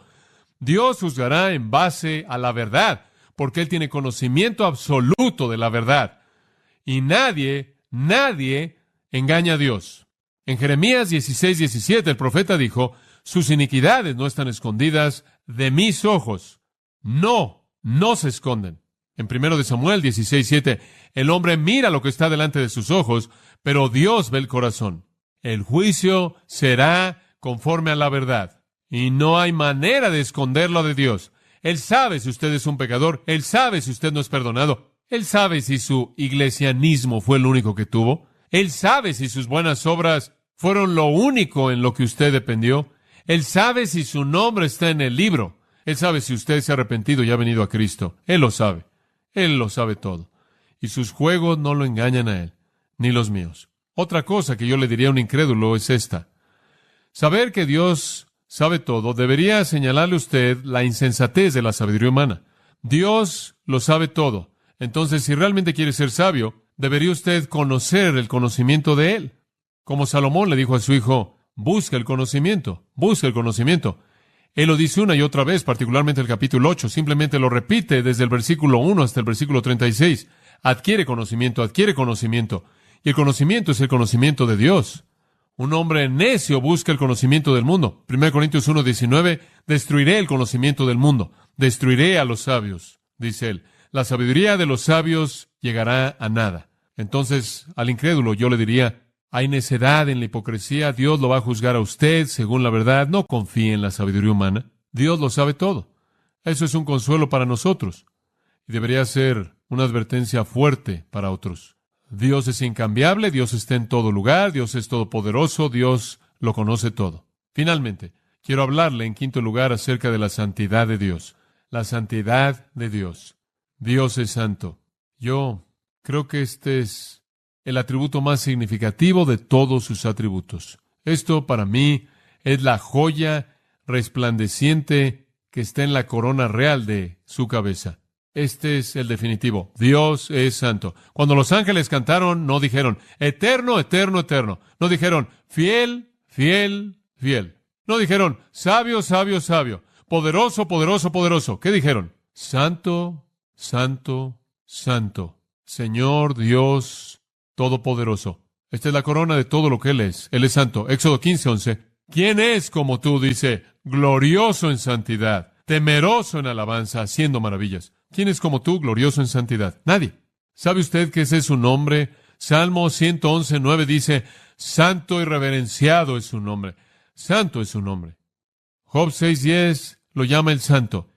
Dios juzgará en base a la verdad, porque Él tiene conocimiento absoluto de la verdad. Y nadie engaña a Dios. En Jeremías 16:17, el profeta dijo, sus iniquidades no están escondidas de mis ojos. No se esconden. En 1 Samuel 16:7, el hombre mira lo que está delante de sus ojos, pero Dios ve el corazón. El juicio será conforme a la verdad. Y no hay manera de esconderlo de Dios. Él sabe si usted es un pecador. Él sabe si usted no es perdonado. Él sabe si su iglesianismo fue el único que tuvo. Él sabe si sus buenas obras fueron lo único en lo que usted dependió. Él sabe si su nombre está en el libro. Él sabe si usted se ha arrepentido y ha venido a Cristo. Él lo sabe. Él lo sabe todo. Y sus juegos no lo engañan a Él, ni los míos. Otra cosa que yo le diría a un incrédulo es esta. Saber que Dios sabe todo debería señalarle a usted la insensatez de la sabiduría humana. Dios lo sabe todo. Entonces, si realmente quiere ser sabio, debería usted conocer el conocimiento de Él. Como Salomón le dijo a su hijo, busca el conocimiento, busca el conocimiento. Él lo dice una y otra vez, particularmente el capítulo 8, simplemente lo repite desde el versículo 1 hasta el versículo 36. Adquiere conocimiento, y el conocimiento es el conocimiento de Dios. Un hombre necio busca el conocimiento del mundo. 1 Corintios 1:19, destruiré el conocimiento del mundo, destruiré a los sabios, dice él. La sabiduría de los sabios llegará a nada. Entonces, al incrédulo yo le diría, hay necedad en la hipocresía, Dios lo va a juzgar a usted según la verdad, no confíe en la sabiduría humana, Dios lo sabe todo. Eso es un consuelo para nosotros, y debería ser una advertencia fuerte para otros. Dios es incambiable, Dios está en todo lugar, Dios es todopoderoso, Dios lo conoce todo. Finalmente, quiero hablarle en quinto lugar acerca de la santidad de Dios. La santidad de Dios. Dios es santo. Yo creo que este es el atributo más significativo de todos sus atributos. Esto para mí es la joya resplandeciente que está en la corona real de su cabeza. Este es el definitivo. Dios es santo. Cuando los ángeles cantaron, no dijeron, eterno, eterno, eterno. No dijeron, fiel, fiel, fiel. No dijeron, sabio, sabio, sabio. Poderoso, poderoso, poderoso. ¿Qué dijeron? Santo, santo, santo. Señor Dios Todopoderoso. Esta es la corona de todo lo que Él es. Él es santo. Éxodo 15:11. ¿Quién es como tú? Dice, glorioso en santidad, temeroso en alabanza, haciendo maravillas. ¿Quién es como tú, glorioso en santidad? Nadie. ¿Sabe usted que ese es su nombre? Salmo 111:9 dice, santo y reverenciado es su nombre. Santo es su nombre. Job 6:10 lo llama el santo.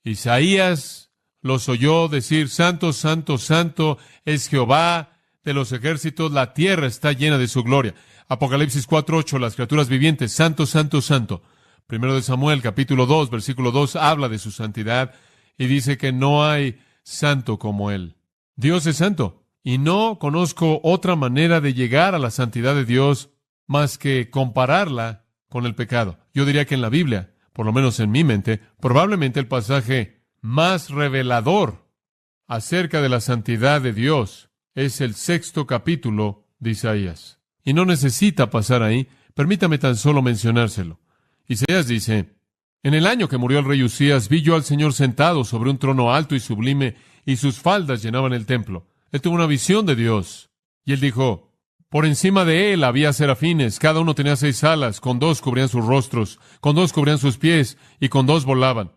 Isaías los oyó decir, santo, santo, santo es Jehová de los ejércitos, la tierra está llena de su gloria. Apocalipsis 4:8, las criaturas vivientes, santo, santo, santo. Primero de Samuel, capítulo 2, versículo 2, habla de su santidad y dice que no hay santo como Él. Dios es santo y no conozco otra manera de llegar a la santidad de Dios más que compararla con el pecado. Yo diría que en la Biblia, por lo menos en mi mente, probablemente el pasaje más revelador acerca de la santidad de Dios es el 6º capítulo de Isaías. Y no necesita pasar ahí, permítame tan solo mencionárselo. Isaías dice, en el año que murió el rey Usías, vi yo al Señor sentado sobre un trono alto y sublime, y sus faldas llenaban el templo. Él tuvo una visión de Dios, y él dijo, por encima de él había serafines, cada uno tenía 6 alas, con 2 cubrían sus rostros, con 2 cubrían sus pies, y con 2 volaban.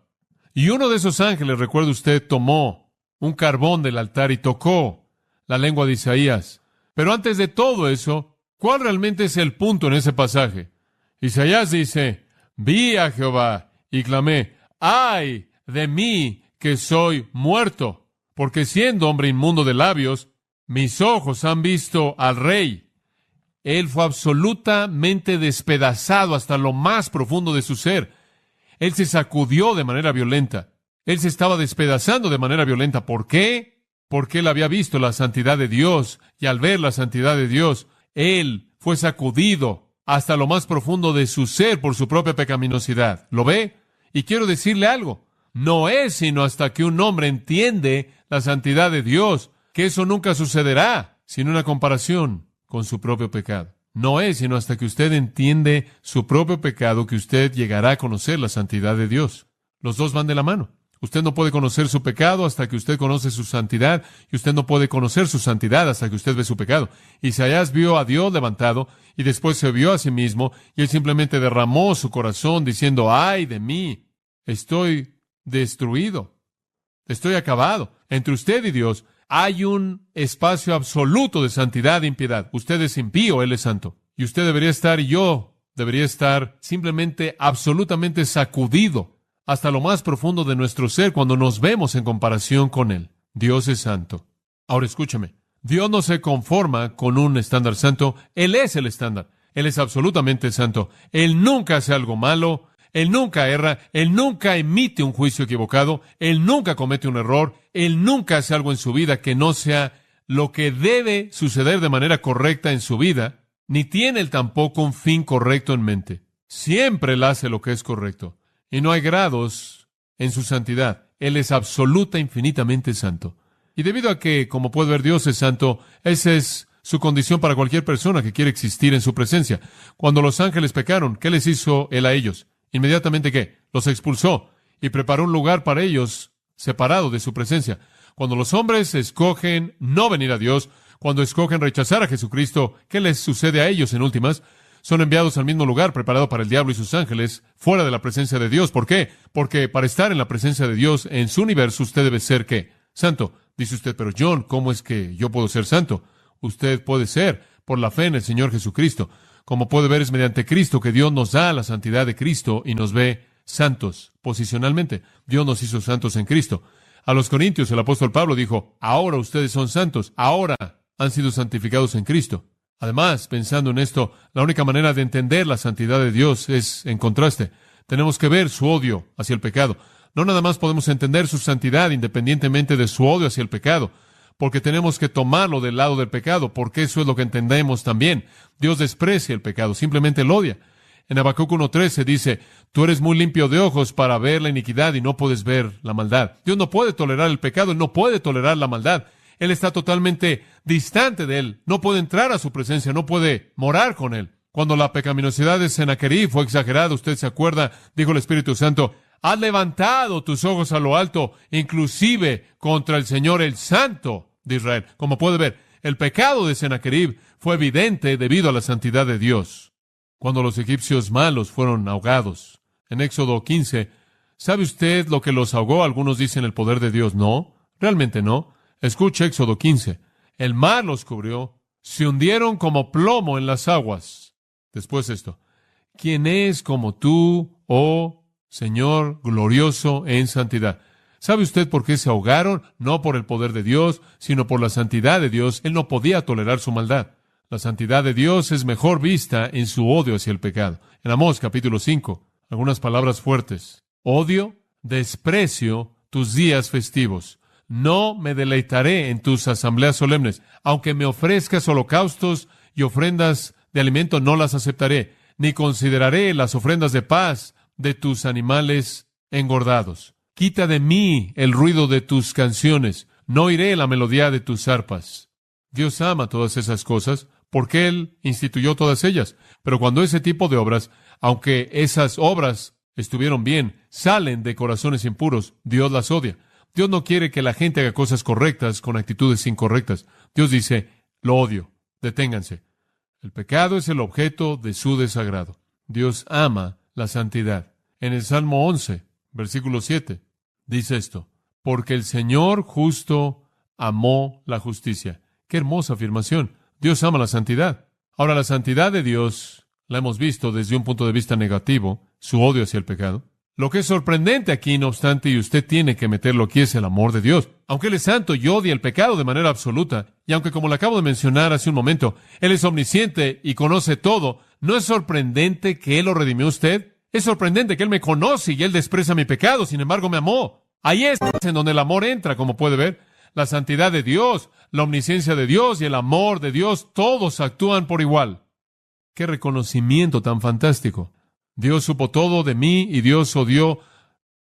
Y uno de esos ángeles, recuerde usted, tomó un carbón del altar y tocó la lengua de Isaías. Pero antes de todo eso, ¿cuál realmente es el punto en ese pasaje? Isaías dice, vi a Jehová y clamé, ¡ay de mí que soy muerto! Porque siendo hombre inmundo de labios, mis ojos han visto al Rey. Él fue absolutamente despedazado hasta lo más profundo de su ser. Él se sacudió de manera violenta. Él se estaba despedazando de manera violenta. ¿Por qué? Porque él había visto la santidad de Dios, y al ver la santidad de Dios, él fue sacudido hasta lo más profundo de su ser por su propia pecaminosidad. ¿Lo ve? Y quiero decirle algo. No es sino hasta que un hombre entiende la santidad de Dios que eso nunca sucederá sin una comparación con su propio pecado. No es sino hasta que usted entiende su propio pecado que usted llegará a conocer la santidad de Dios. Los dos van de la mano. Usted no puede conocer su pecado hasta que usted conoce su santidad, y usted no puede conocer su santidad hasta que usted ve su pecado. Isaías vio a Dios levantado, y después se vio a sí mismo, y él simplemente derramó su corazón diciendo, ¡ay de mí! Estoy destruido. Estoy acabado. Entre usted y Dios hay un espacio absoluto de santidad e impiedad. Usted es impío, Él es santo. Y usted debería estar, y yo debería estar simplemente, absolutamente sacudido hasta lo más profundo de nuestro ser cuando nos vemos en comparación con Él. Dios es santo. Ahora escúchame. Dios no se conforma con un estándar santo. Él es el estándar. Él es absolutamente santo. Él nunca hace algo malo. Él nunca erra. Él nunca emite un juicio equivocado. Él nunca comete un error. Él nunca hace algo en su vida que no sea lo que debe suceder de manera correcta en su vida, ni tiene Él tampoco un fin correcto en mente. Siempre Él hace lo que es correcto. Y no hay grados en su santidad. Él es absoluta, infinitamente santo. Y debido a que, como puede ver, Dios es santo, esa es su condición para cualquier persona que quiere existir en su presencia. Cuando los ángeles pecaron, ¿qué les hizo Él a ellos? Inmediatamente, ¿qué? Los expulsó y preparó un lugar para ellos separado de su presencia. Cuando los hombres escogen no venir a Dios, cuando escogen rechazar a Jesucristo, ¿qué les sucede a ellos en últimas? Son enviados al mismo lugar preparado para el diablo y sus ángeles, fuera de la presencia de Dios. ¿Por qué? Porque para estar en la presencia de Dios en su universo, usted debe ser, ¿qué? Santo. Dice usted, pero John, ¿cómo es que yo puedo ser santo? Usted puede ser por la fe en el Señor Jesucristo. Como puede ver, es mediante Cristo que Dios nos da la santidad de Cristo y nos ve santos posicionalmente. Dios nos hizo santos en Cristo. A los Corintios, el apóstol Pablo dijo, ahora ustedes son santos, ahora han sido santificados en Cristo. Además, pensando en esto, la única manera de entender la santidad de Dios es en contraste. Tenemos que ver su odio hacia el pecado. No nada más podemos entender su santidad independientemente de su odio hacia el pecado, porque tenemos que tomarlo del lado del pecado, porque eso es lo que entendemos también. Dios desprecia el pecado, simplemente lo odia. En Habacuc 1:13 dice, tú eres muy limpio de ojos para ver la iniquidad y no puedes ver la maldad. Dios no puede tolerar el pecado, Él no puede tolerar la maldad. Él está totalmente distante de Él. No puede entrar a su presencia, no puede morar con Él. Cuando la pecaminosidad de Sennacherib fue exagerada, usted se acuerda, dijo el Espíritu Santo, has levantado tus ojos a lo alto, inclusive contra el Señor, el Santo de Israel. Como puede ver, el pecado de Sennacherib fue evidente debido a la santidad de Dios. Cuando los egipcios malos fueron ahogados, en Éxodo 15, ¿sabe usted lo que los ahogó? Algunos dicen el poder de Dios. No, realmente no. Escucha Éxodo 15. El mar los cubrió, se hundieron como plomo en las aguas. Después esto. ¿Quién es como tú, oh Señor, glorioso en santidad? ¿Sabe usted por qué se ahogaron? No por el poder de Dios, sino por la santidad de Dios. Él no podía tolerar su maldad. La santidad de Dios es mejor vista en su odio hacia el pecado. En Amós, capítulo 5, algunas palabras fuertes. Odio, desprecio tus días festivos. No me deleitaré en tus asambleas solemnes. Aunque me ofrezcas holocaustos y ofrendas de alimento, no las aceptaré, ni consideraré las ofrendas de paz de tus animales engordados. Quita de mí el ruido de tus canciones, no oiré la melodía de tus arpas. Dios ama todas esas cosas, porque Él instituyó todas ellas. Pero cuando ese tipo de obras, aunque esas obras estuvieron bien, salen de corazones impuros, Dios las odia. Dios no quiere que la gente haga cosas correctas con actitudes incorrectas. Dios dice, lo odio, deténganse. El pecado es el objeto de su desagrado. Dios ama la santidad. En el Salmo 11, versículo 7, dice esto: porque el Señor justo amó la justicia. Qué hermosa afirmación. Dios ama la santidad. Ahora, la santidad de Dios la hemos visto desde un punto de vista negativo, su odio hacia el pecado. Lo que es sorprendente aquí, no obstante, y usted tiene que meterlo aquí, es el amor de Dios. Aunque Él es santo y odia el pecado de manera absoluta, y aunque, como le acabo de mencionar hace un momento, Él es omnisciente y conoce todo, ¿no es sorprendente que Él lo redimió a usted? Es sorprendente que Él me conoce y Él desprecia mi pecado, sin embargo me amó. Ahí es en donde el amor entra, como puede ver. La santidad de Dios, la omnisciencia de Dios y el amor de Dios, todos actúan por igual. ¡Qué reconocimiento tan fantástico! Dios supo todo de mí y Dios odió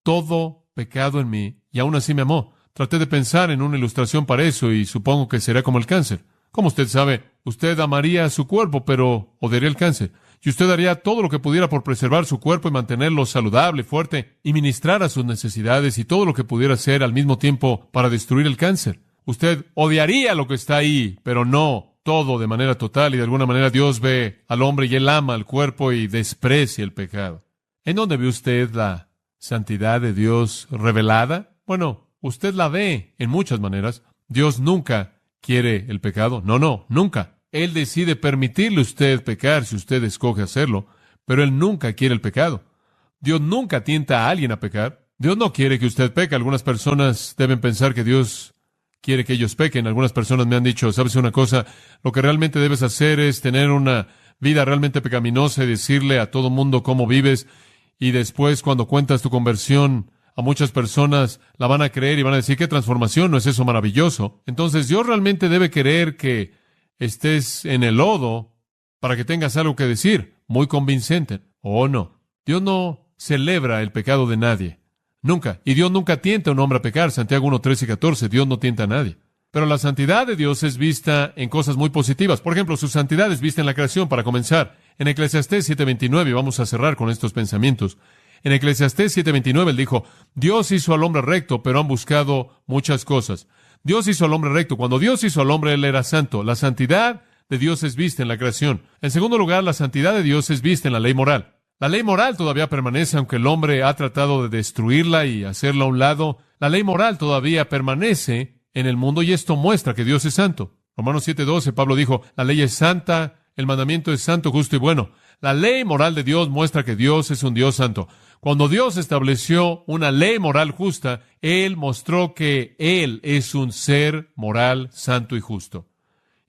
todo pecado en mí y aún así me amó. Traté de pensar en una ilustración para eso y supongo que será como el cáncer. Como usted sabe, usted amaría a su cuerpo, pero odiaría el cáncer. Y usted haría todo lo que pudiera por preservar su cuerpo y mantenerlo saludable, fuerte, y ministrar a sus necesidades y todo lo que pudiera hacer al mismo tiempo para destruir el cáncer. Usted odiaría lo que está ahí, pero no todo de manera total, y de alguna manera Dios ve al hombre y Él ama al cuerpo y desprecia el pecado. ¿En dónde ve usted la santidad de Dios revelada? Bueno, usted la ve en muchas maneras. Dios nunca quiere el pecado. No, nunca. Él decide permitirle a usted pecar si usted escoge hacerlo, pero Él nunca quiere el pecado. Dios nunca tienta a alguien a pecar. Dios no quiere que usted peque. Algunas personas deben pensar que Dios quiere que ellos pequen. Algunas personas me han dicho, ¿sabes una cosa? Lo que realmente debes hacer es tener una vida realmente pecaminosa y decirle a todo mundo cómo vives, y después, cuando cuentas tu conversión a muchas personas, la van a creer y van a decir, ¿qué transformación? ¿No es eso maravilloso? Entonces, Dios realmente debe querer que estés en el lodo para que tengas algo que decir, muy convincente. ¿O no? Dios no celebra el pecado de nadie. Nunca. Y Dios nunca tienta a un hombre a pecar. Santiago 1, 13 y 14. Dios no tienta a nadie. Pero la santidad de Dios es vista en cosas muy positivas. Por ejemplo, su santidad es vista en la creación, para comenzar. En Eclesiastés 7:29, vamos a cerrar con estos pensamientos. En Eclesiastés 7:29, él dijo, Dios hizo al hombre recto, pero han buscado muchas cosas. Dios hizo al hombre recto. Cuando Dios hizo al hombre, Él era santo. La santidad de Dios es vista en la creación. En segundo lugar, la santidad de Dios es vista en la ley moral. La ley moral todavía permanece, aunque el hombre ha tratado de destruirla y hacerla a un lado. La ley moral todavía permanece en el mundo y esto muestra que Dios es santo. Romanos 7:12, Pablo dijo, la ley es santa, el mandamiento es santo, justo y bueno. La ley moral de Dios muestra que Dios es un Dios santo. Cuando Dios estableció una ley moral justa, Él mostró que Él es un ser moral, santo y justo.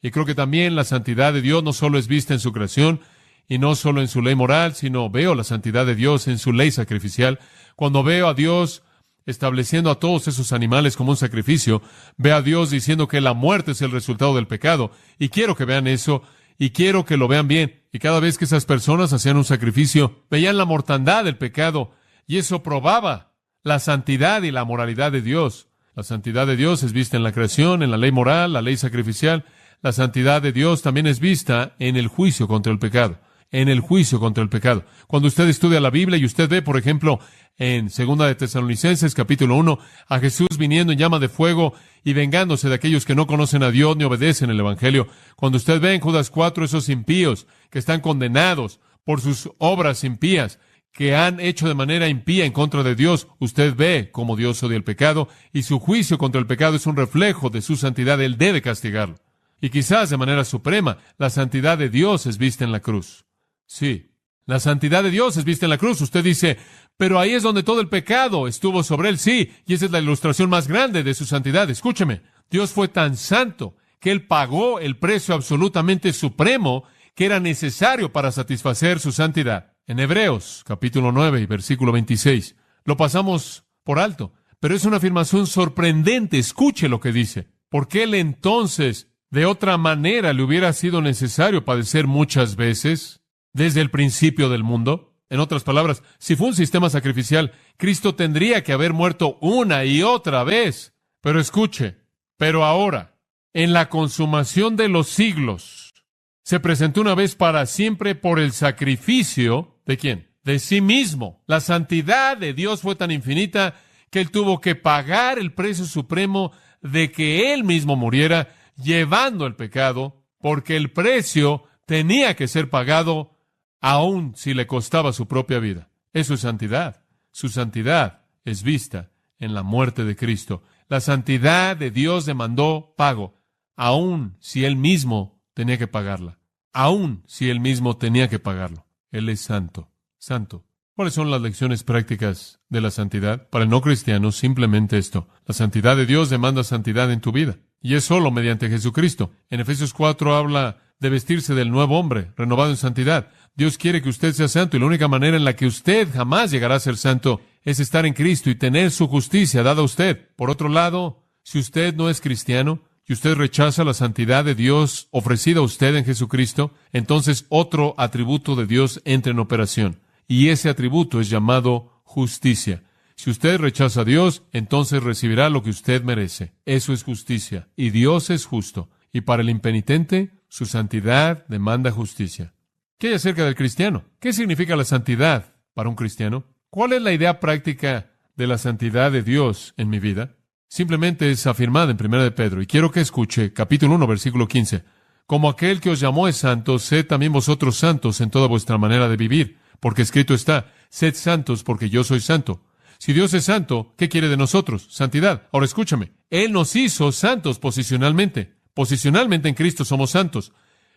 Y creo que también la santidad de Dios no solo es vista en su creación, y no solo en su ley moral, sino veo la santidad de Dios en su ley sacrificial. Cuando veo a Dios estableciendo a todos esos animales como un sacrificio, veo a Dios diciendo que la muerte es el resultado del pecado, y quiero que vean eso, y quiero que lo vean bien. Y cada vez que esas personas hacían un sacrificio, veían la mortandad del pecado, y eso probaba la santidad y la moralidad de Dios. La santidad de Dios es vista en la creación, en la ley moral, la ley sacrificial. La santidad de Dios también es vista en el juicio contra el pecado. En el juicio contra el pecado. Cuando usted estudia la Biblia y usted ve, por ejemplo, en 2 de Tesalonicenses, capítulo 1, a Jesús viniendo en llama de fuego y vengándose de aquellos que no conocen a Dios ni obedecen el Evangelio. Cuando usted ve en Judas 4 esos impíos que están condenados por sus obras impías, que han hecho de manera impía en contra de Dios. Usted ve cómo Dios odia el pecado y su juicio contra el pecado es un reflejo de su santidad. Él debe castigarlo. Y quizás de manera suprema, la santidad de Dios es vista en la cruz. Sí, la santidad de Dios es vista en la cruz. Usted dice, pero ahí es donde todo el pecado estuvo sobre él. Sí, y esa es la ilustración más grande de su santidad. Escúcheme, Dios fue tan santo que Él pagó el precio absolutamente supremo que era necesario para satisfacer su santidad. En Hebreos, capítulo 9 y versículo 26. Lo pasamos por alto, pero es una afirmación sorprendente. Escuche lo que dice. Porque Él entonces, de otra manera, le hubiera sido necesario padecer muchas veces desde el principio del mundo. En otras palabras, si fue un sistema sacrificial, Cristo tendría que haber muerto una y otra vez. Pero escuche, pero ahora, en la consumación de los siglos, se presentó una vez para siempre por el sacrificio, ¿de quién? De sí mismo. La santidad de Dios fue tan infinita que Él tuvo que pagar el precio supremo de que Él mismo muriera, llevando el pecado, porque el precio tenía que ser pagado aun si le costaba su propia vida. Eso es santidad. Su santidad es vista en la muerte de Cristo. La santidad de Dios demandó pago, aun si Él mismo tenía que pagarla. Aun si Él mismo tenía que pagarlo. Él es santo. Santo. ¿Cuáles son las lecciones prácticas de la santidad? Para el no cristiano, simplemente esto. La santidad de Dios demanda santidad en tu vida. Y es solo mediante Jesucristo. En Efesios 4 habla de vestirse del nuevo hombre, renovado en santidad. Dios quiere que usted sea santo, y la única manera en la que usted jamás llegará a ser santo es estar en Cristo y tener su justicia dada a usted. Por otro lado, si usted no es cristiano y usted rechaza la santidad de Dios ofrecida a usted en Jesucristo, entonces otro atributo de Dios entra en operación, y ese atributo es llamado justicia. Si usted rechaza a Dios, entonces recibirá lo que usted merece. Eso es justicia, y Dios es justo. Y para el impenitente, su santidad demanda justicia. ¿Qué hay acerca del cristiano? ¿Qué significa la santidad para un cristiano? ¿Cuál es la idea práctica de la santidad de Dios en mi vida? Simplemente es afirmada en 1 de Pedro, y quiero que escuche, capítulo 1, versículo 15. Como aquel que os llamó es santo, sed también vosotros santos en toda vuestra manera de vivir, porque escrito está, sed santos porque yo soy santo. Si Dios es santo, ¿qué quiere de nosotros? Santidad. Ahora escúchame, Él nos hizo santos posicionalmente. Posicionalmente en Cristo somos santos.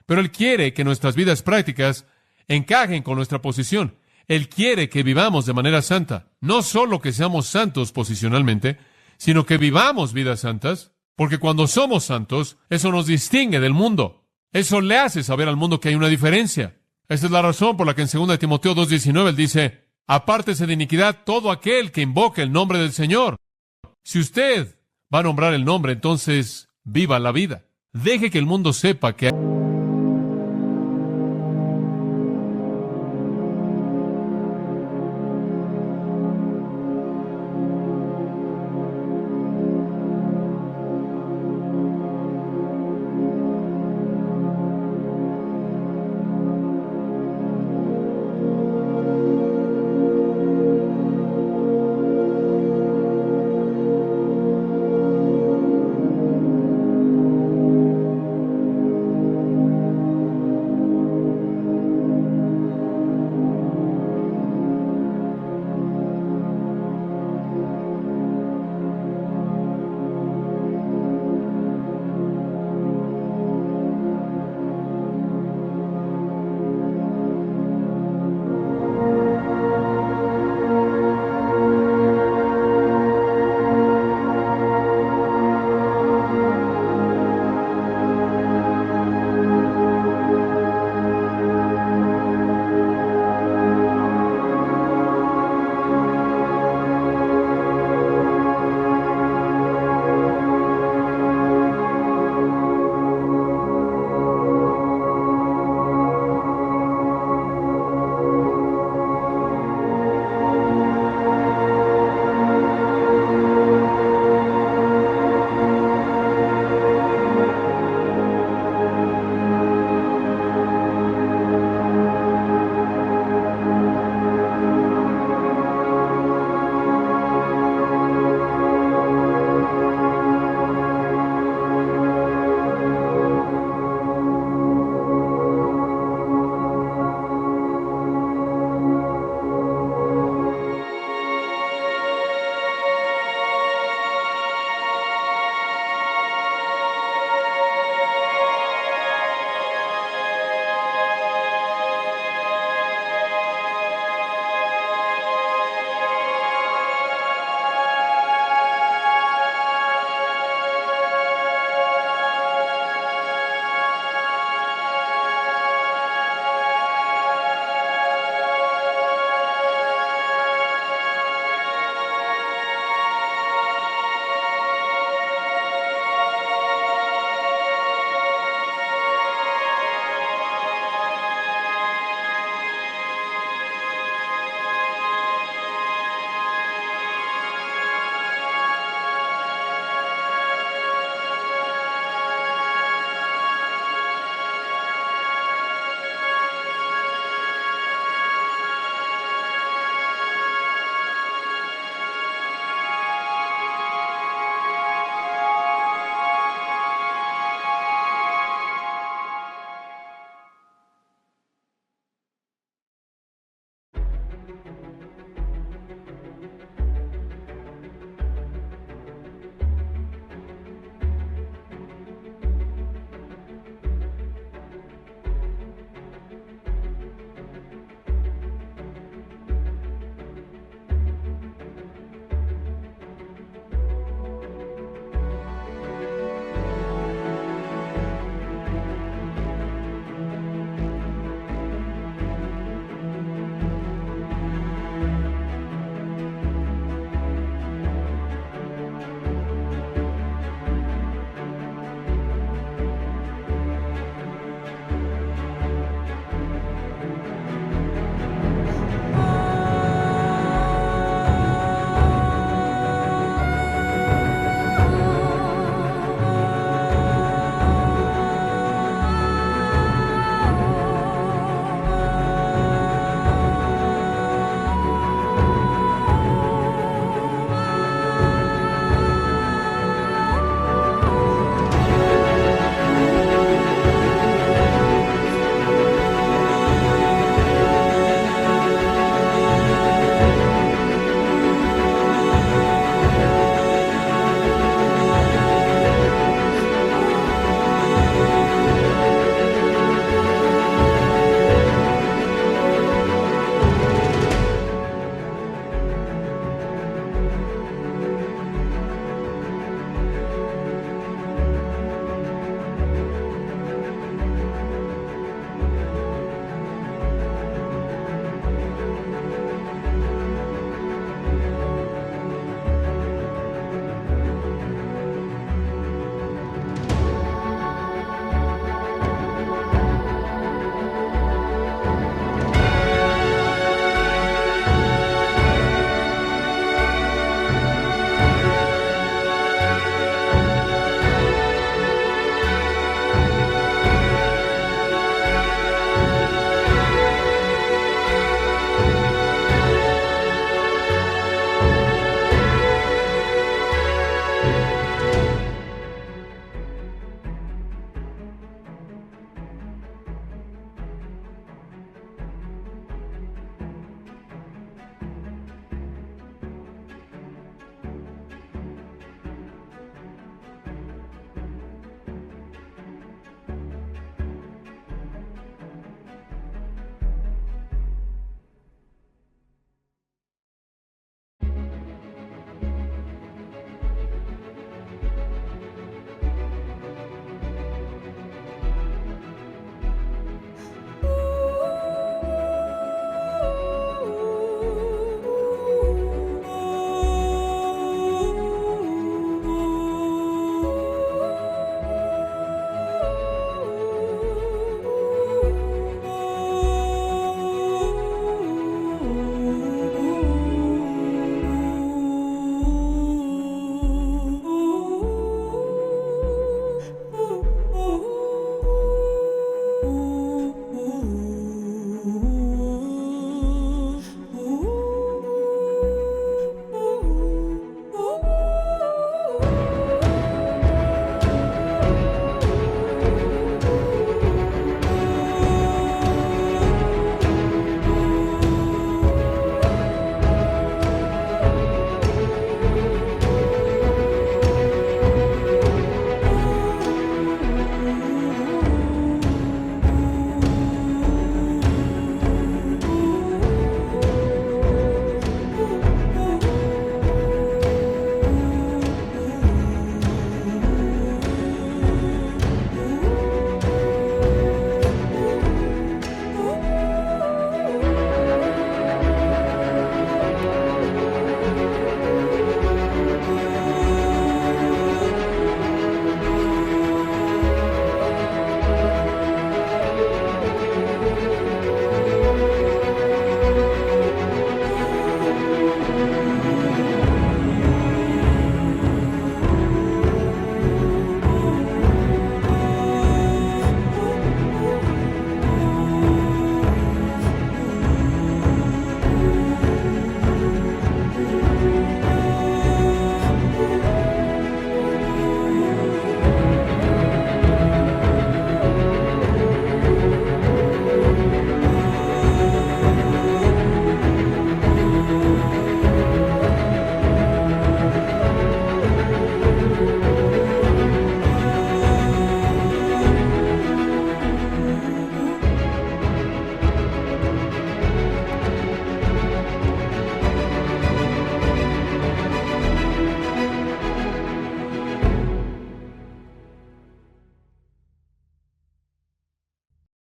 Pero Él quiere que nuestras vidas prácticas encajen con nuestra posición. Él quiere que vivamos de manera santa. No solo que seamos santos posicionalmente, sino que vivamos vidas santas, porque cuando somos santos, eso nos distingue del mundo. Eso le hace saber al mundo que hay una diferencia. Esta es la razón por la que en 2 Timoteo 2:19 Él dice, apártese de iniquidad todo aquel que invoque el nombre del Señor. Si usted va a nombrar el nombre, entonces viva la vida. Deje que el mundo sepa que